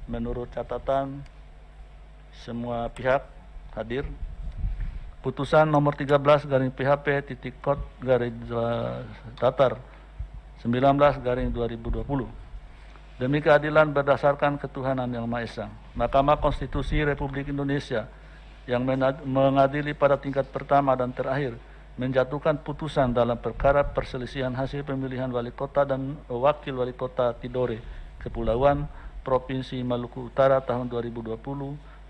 menurut catatan semua pihak hadir, putusan nomor 13 garing PHP titik kot garing datar 19 garing 2020 demi keadilan berdasarkan ketuhanan yang Maha Esa. Mahkamah Konstitusi Republik Indonesia yang mengadili pada tingkat pertama dan terakhir menjatuhkan putusan dalam perkara perselisihan hasil pemilihan wali kota dan wakil wali kota Tidore, Kepulauan Provinsi Maluku Utara tahun 2020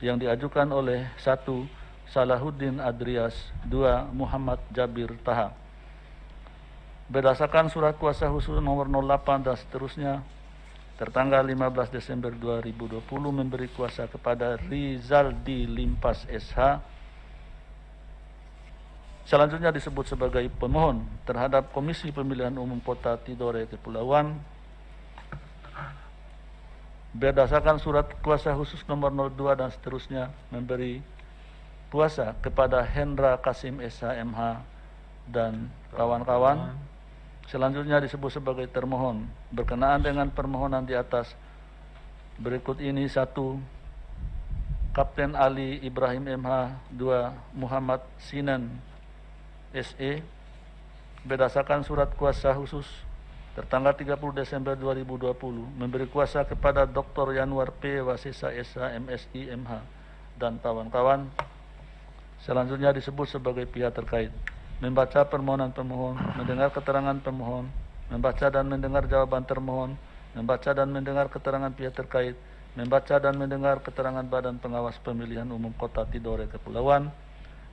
yang diajukan oleh 1. Salahuddin Adrias, 2. Muhammad Jabir Taha. Berdasarkan surat kuasa khusus nomor 08 dan seterusnya tertanggal 15 Desember 2020 memberi kuasa kepada Rizaldi Limpas SH, selanjutnya disebut sebagai pemohon terhadap Komisi Pemilihan Umum Kota Tidore Kepulauan. Berdasarkan surat kuasa khusus nomor 02 dan seterusnya memberi kuasa kepada Hendra Kasim SH MH dan kawan-kawan. Selanjutnya disebut sebagai termohon berkenaan dengan permohonan di atas berikut ini: 1. Kapten Ali Ibrahim MH, 2. Muhammad Sinan SE. Berdasarkan surat kuasa khusus tertanggal 30 Desember 2020 memberi kuasa kepada Dr. Yanwar P. Wasesa SH MSI MH dan kawan-kawan. Selanjutnya disebut sebagai pihak terkait membaca permohonan pemohon, mendengar keterangan pemohon, membaca dan mendengar jawaban termohon, membaca dan mendengar keterangan pihak terkait, membaca dan mendengar keterangan Badan Pengawas Pemilihan Umum Kota Tidore Kepulauan,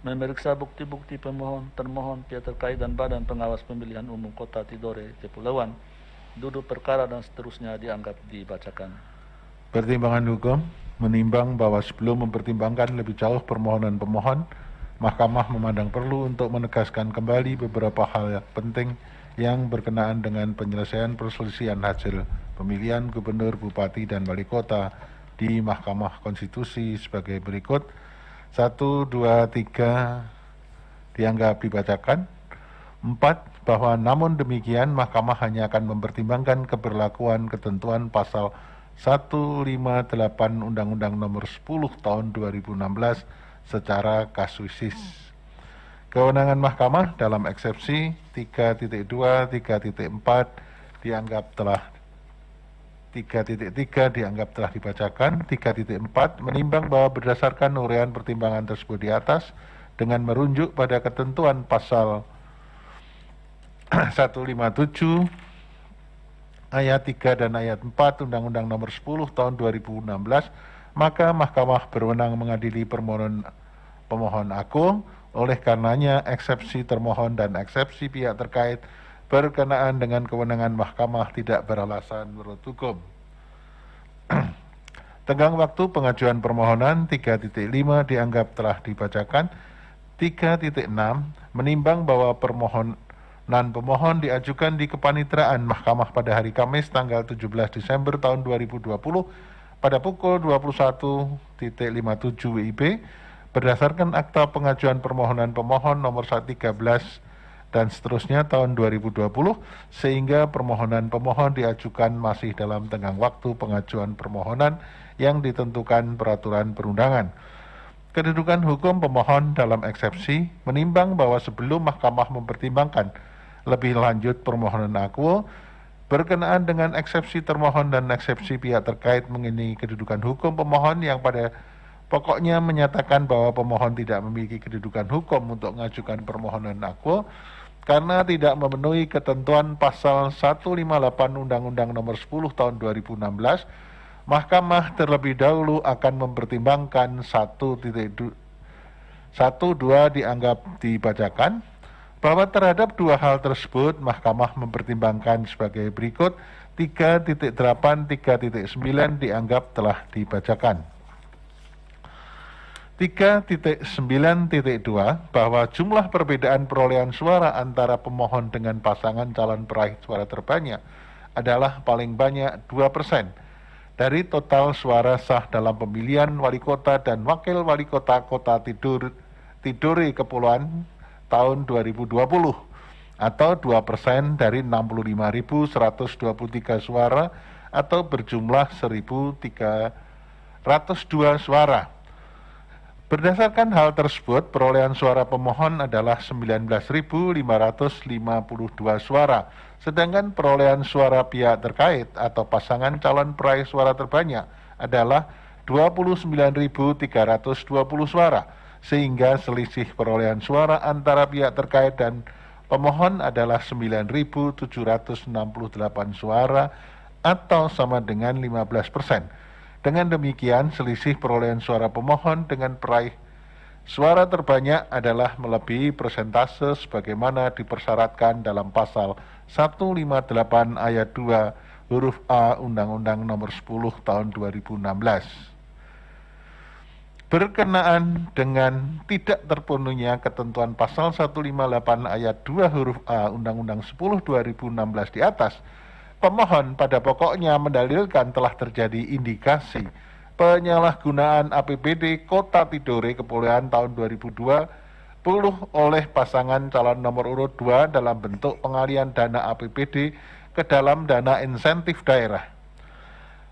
memeriksa bukti-bukti pemohon, termohon, pihak terkait dan Badan Pengawas Pemilihan Umum Kota Tidore Kepulauan. Duduk perkara dan seterusnya dianggap dibacakan. Pertimbangan hukum menimbang bahwa sebelum mempertimbangkan lebih jauh permohonan pemohon, Mahkamah memandang perlu untuk menegaskan kembali beberapa hal yang penting yang berkenaan dengan penyelesaian perselisihan hasil pemilihan gubernur, bupati, dan wali kota di Mahkamah Konstitusi sebagai berikut. 1, 2, 3 dianggap dibacakan. 4. Bahwa namun demikian Mahkamah hanya akan mempertimbangkan keberlakuan ketentuan pasal 158 Undang-Undang Nomor 10 Tahun 2016 secara kasuistis. Kewenangan Mahkamah dalam eksepsi 3.2, 3.4 dianggap telah 3.3 dianggap telah dibacakan. 3.4 menimbang bahwa berdasarkan uraian pertimbangan tersebut di atas dengan merujuk pada ketentuan pasal 157 ayat 3 dan ayat 4 Undang-Undang Nomor 10 Tahun 2016, maka Mahkamah berwenang mengadili permohonan pemohon aku. Oleh karenanya eksepsi termohon dan eksepsi pihak terkait berkenaan dengan kewenangan Mahkamah tidak beralasan menurut hukum. Tenggang waktu pengajuan permohonan 3.5 dianggap telah dibacakan. 3.6 menimbang bahwa permohonan pemohon diajukan di kepanitraan Mahkamah pada hari Kamis tanggal 17 Desember tahun 2020 pada pukul 21.57 WIB berdasarkan akta pengajuan permohonan pemohon nomor 113 dan seterusnya tahun 2020, sehingga permohonan pemohon diajukan masih dalam tenggang waktu pengajuan permohonan yang ditentukan peraturan perundangan. Kedudukan hukum pemohon dalam eksepsi menimbang bahwa sebelum Mahkamah mempertimbangkan lebih lanjut permohonan akuo berkenaan dengan eksepsi termohon dan eksepsi pihak terkait mengenai kedudukan hukum pemohon yang pada pokoknya menyatakan bahwa pemohon tidak memiliki kedudukan hukum untuk mengajukan permohonan akuo karena tidak memenuhi ketentuan pasal 158 Undang-Undang Nomor 10 Tahun 2016, Mahkamah terlebih dahulu akan mempertimbangkan 1.2 dianggap dibacakan. Bahwa terhadap dua hal tersebut, Mahkamah mempertimbangkan sebagai berikut. 3.8, 3.9 dianggap telah dibacakan. 3.9.2 bahwa jumlah perbedaan perolehan suara antara pemohon dengan pasangan calon peraih suara terbanyak adalah paling banyak 2% dari total suara sah dalam pemilihan wali kota dan wakil wali kota Kota Tidore Kepulauan tahun 2020 atau 2% dari 65.123 suara atau berjumlah 1.003 suara. Berdasarkan hal tersebut, perolehan suara pemohon adalah 19.552 suara, sedangkan perolehan suara pihak terkait atau pasangan calon peraih suara terbanyak adalah 29.320 suara, sehingga selisih perolehan suara antara pihak terkait dan pemohon adalah 9.768 suara atau sama dengan 15%. Dengan demikian, selisih perolehan suara pemohon dengan peraih suara terbanyak adalah melebihi persentase sebagaimana dipersyaratkan dalam pasal 158 ayat 2 huruf A Undang-Undang Nomor 10 Tahun 2016. Berkenaan dengan tidak terpenuhinya ketentuan pasal 158 ayat 2 huruf A Undang-Undang 10 2016 di atas, pemohon pada pokoknya mendalilkan telah terjadi indikasi penyalahgunaan APBD Kota Tidore Kepulauan tahun 2020 oleh pasangan calon nomor urut 2 dalam bentuk pengalian dana APBD ke dalam dana insentif daerah.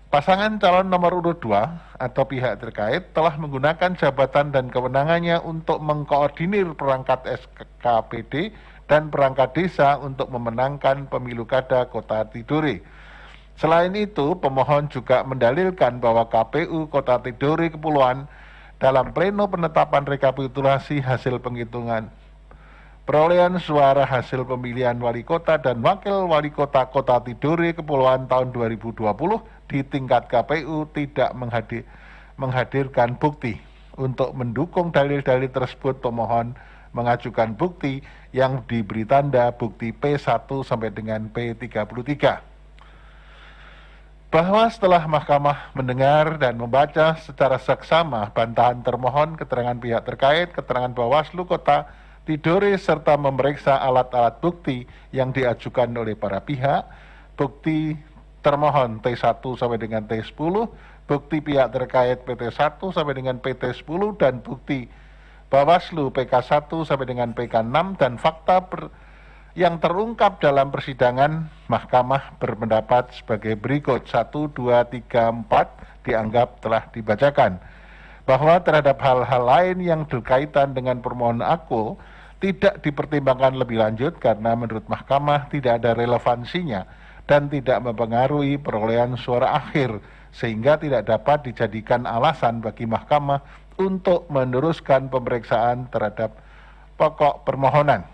Pasangan calon nomor urut 2 atau pihak terkait telah menggunakan jabatan dan kewenangannya untuk mengkoordinir perangkat SKPD dan perangkat desa untuk memenangkan pemilu kada Kota Tidore. Selain itu, pemohon juga mendalilkan bahwa KPU Kota Tidore Kepulauan dalam pleno penetapan rekapitulasi hasil penghitungan perolehan suara hasil pemilihan wali kota dan wakil wali kota Kota Tidore Kepulauan tahun 2020 di tingkat KPU tidak menghadirkan bukti. Untuk mendukung dalil-dalil tersebut, pemohon mengajukan bukti yang diberi tanda bukti P1 sampai dengan P33. Bahwa setelah mahkamah mendengar dan membaca secara seksama bantahan termohon, keterangan pihak terkait, keterangan Bawaslu Kota Tidore serta memeriksa alat-alat bukti yang diajukan oleh para pihak, bukti termohon T1 sampai dengan T10, bukti pihak terkait PT1 sampai dengan PT10 dan bukti Bawaslu PK1 sampai dengan PK6 dan fakta yang terungkap dalam persidangan, mahkamah berpendapat sebagai berikut. 1, 2, 3, 4 dianggap telah dibacakan. Bahwa terhadap hal-hal lain yang berkaitan dengan permohonan aku tidak dipertimbangkan lebih lanjut karena menurut mahkamah tidak ada relevansinya dan tidak mempengaruhi perolehan suara akhir, sehingga tidak dapat dijadikan alasan bagi mahkamah untuk meneruskan pemeriksaan terhadap pokok permohonan.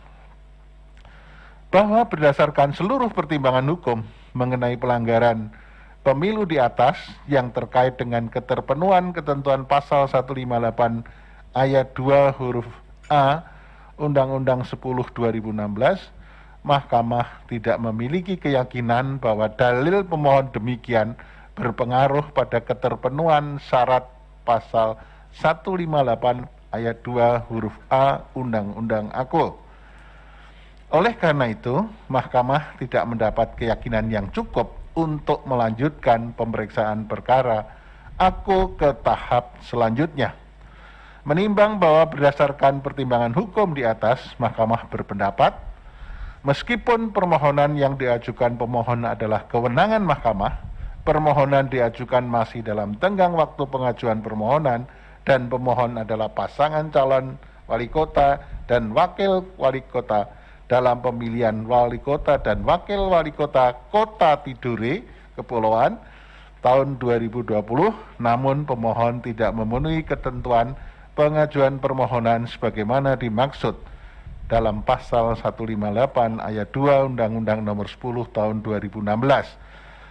Bahwa berdasarkan seluruh pertimbangan hukum mengenai pelanggaran pemilu di atas yang terkait dengan keterpenuhan ketentuan pasal 158 ayat 2 huruf A Undang-Undang 10 2016, mahkamah tidak memiliki keyakinan bahwa dalil pemohon demikian berpengaruh pada keterpenuhan syarat pasal 158 ayat 2 huruf A Undang-Undang AKO. Oleh karena itu, mahkamah tidak mendapat keyakinan yang cukup untuk melanjutkan pemeriksaan perkara AKO ke tahap selanjutnya. Menimbang bahwa berdasarkan pertimbangan hukum di atas, mahkamah berpendapat, meskipun permohonan yang diajukan pemohon adalah kewenangan mahkamah, permohonan diajukan masih dalam tenggang waktu pengajuan permohonan dan pemohon adalah pasangan calon wali kota dan wakil wali kota dalam pemilihan wali kota dan wakil wali kota Kota Tidore Kepulauan tahun 2020, namun pemohon tidak memenuhi ketentuan pengajuan permohonan sebagaimana dimaksud dalam pasal 158 ayat 2 Undang-Undang Nomor 10 Tahun 2016.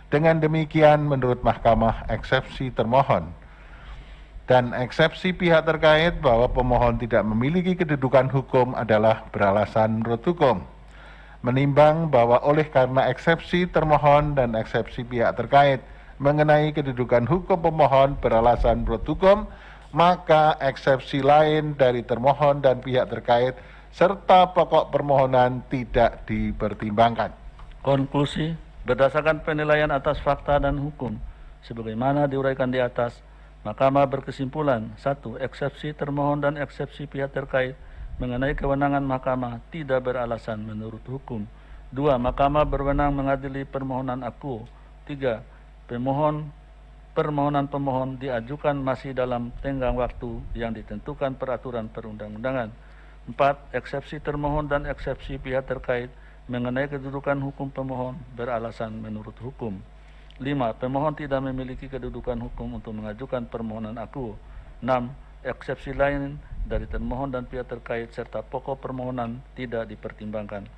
Dengan demikian, menurut mahkamah, eksepsi termohon dan eksepsi pihak terkait bahwa pemohon tidak memiliki kedudukan hukum adalah beralasan menurut hukum. Menimbang bahwa oleh karena eksepsi termohon dan eksepsi pihak terkait mengenai kedudukan hukum pemohon beralasan menurut hukum, maka eksepsi lain dari termohon dan pihak terkait serta pokok permohonan tidak dipertimbangkan. Konklusi, berdasarkan penilaian atas fakta dan hukum sebagaimana diuraikan di atas, mahkamah berkesimpulan: 1. Eksepsi termohon dan eksepsi pihak terkait mengenai kewenangan mahkamah tidak beralasan menurut hukum. 2. Mahkamah berwenang mengadili permohonan aku. 3. permohonan pemohon diajukan masih dalam tenggang waktu yang ditentukan peraturan perundang-undangan. 4. Eksepsi termohon dan eksepsi pihak terkait mengenai kedudukan hukum pemohon beralasan menurut hukum. 5. Pemohon tidak memiliki kedudukan hukum untuk mengajukan permohonan akuo. 6. Eksepsi lain dari termohon dan pihak terkait serta pokok permohonan tidak dipertimbangkan.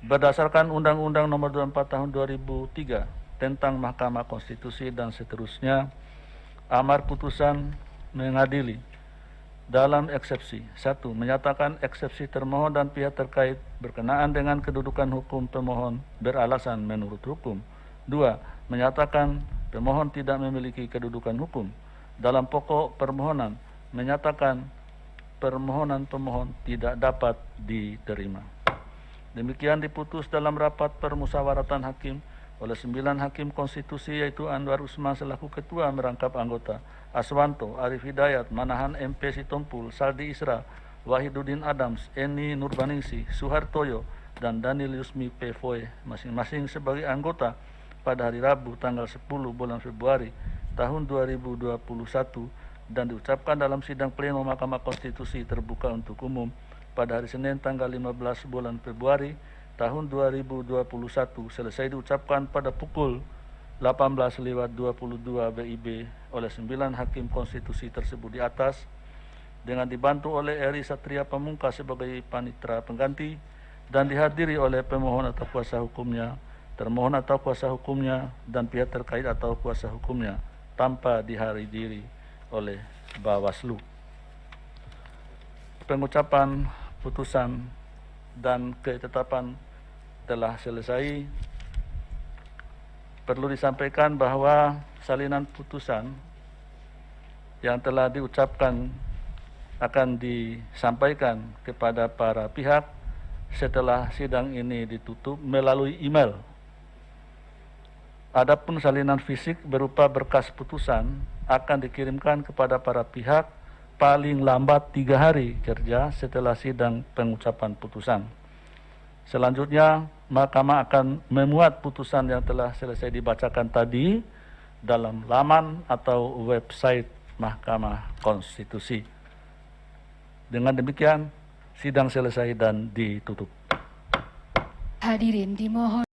Berdasarkan Undang-Undang Nomor 24 Tahun 2003 tentang Mahkamah Konstitusi dan seterusnya, amar putusan mengadili dalam eksepsi. 1. Menyatakan eksepsi termohon dan pihak terkait berkenaan dengan kedudukan hukum pemohon beralasan menurut hukum. 2. Menyatakan pemohon tidak memiliki kedudukan hukum. Dalam pokok permohonan, menyatakan permohonan pemohon tidak dapat diterima. Demikian diputus dalam rapat permusyawaratan hakim oleh 9 hakim konstitusi, yaitu Anwar Usman selaku ketua merangkap anggota, Aswanto, Arif Hidayat, Manahan MP Sitompul, Saldi Isra, Wahiduddin Adams, Eni Nurbaningsi, Suhartoyo, dan Daniel Yusmi P. Foe, masing-masing sebagai anggota pada hari Rabu tanggal 10 bulan Februari tahun 2021 dan diucapkan dalam sidang pleno Mahkamah Konstitusi terbuka untuk umum pada hari Senin tanggal 15 bulan Februari tahun 2021 selesai diucapkan pada pukul 18:22 WIB oleh 9 hakim konstitusi tersebut di atas dengan dibantu oleh Eri Satria Pamungkas sebagai panitera pengganti dan dihadiri oleh pemohon atau kuasa hukumnya, termohon atau kuasa hukumnya, dan pihak terkait atau kuasa hukumnya tanpa dihadiri oleh Bawaslu. Pengucapan putusan dan ketetapan telah selesai. Perlu disampaikan bahwa salinan putusan yang telah diucapkan akan disampaikan kepada para pihak setelah sidang ini ditutup melalui email. Adapun salinan fisik berupa berkas putusan akan dikirimkan kepada para pihak paling lambat 3 hari kerja setelah sidang pengucapan putusan. Selanjutnya, Mahkamah akan memuat putusan yang telah selesai dibacakan tadi dalam laman atau website Mahkamah Konstitusi. Dengan demikian, sidang selesai dan ditutup. Hadirin dimohon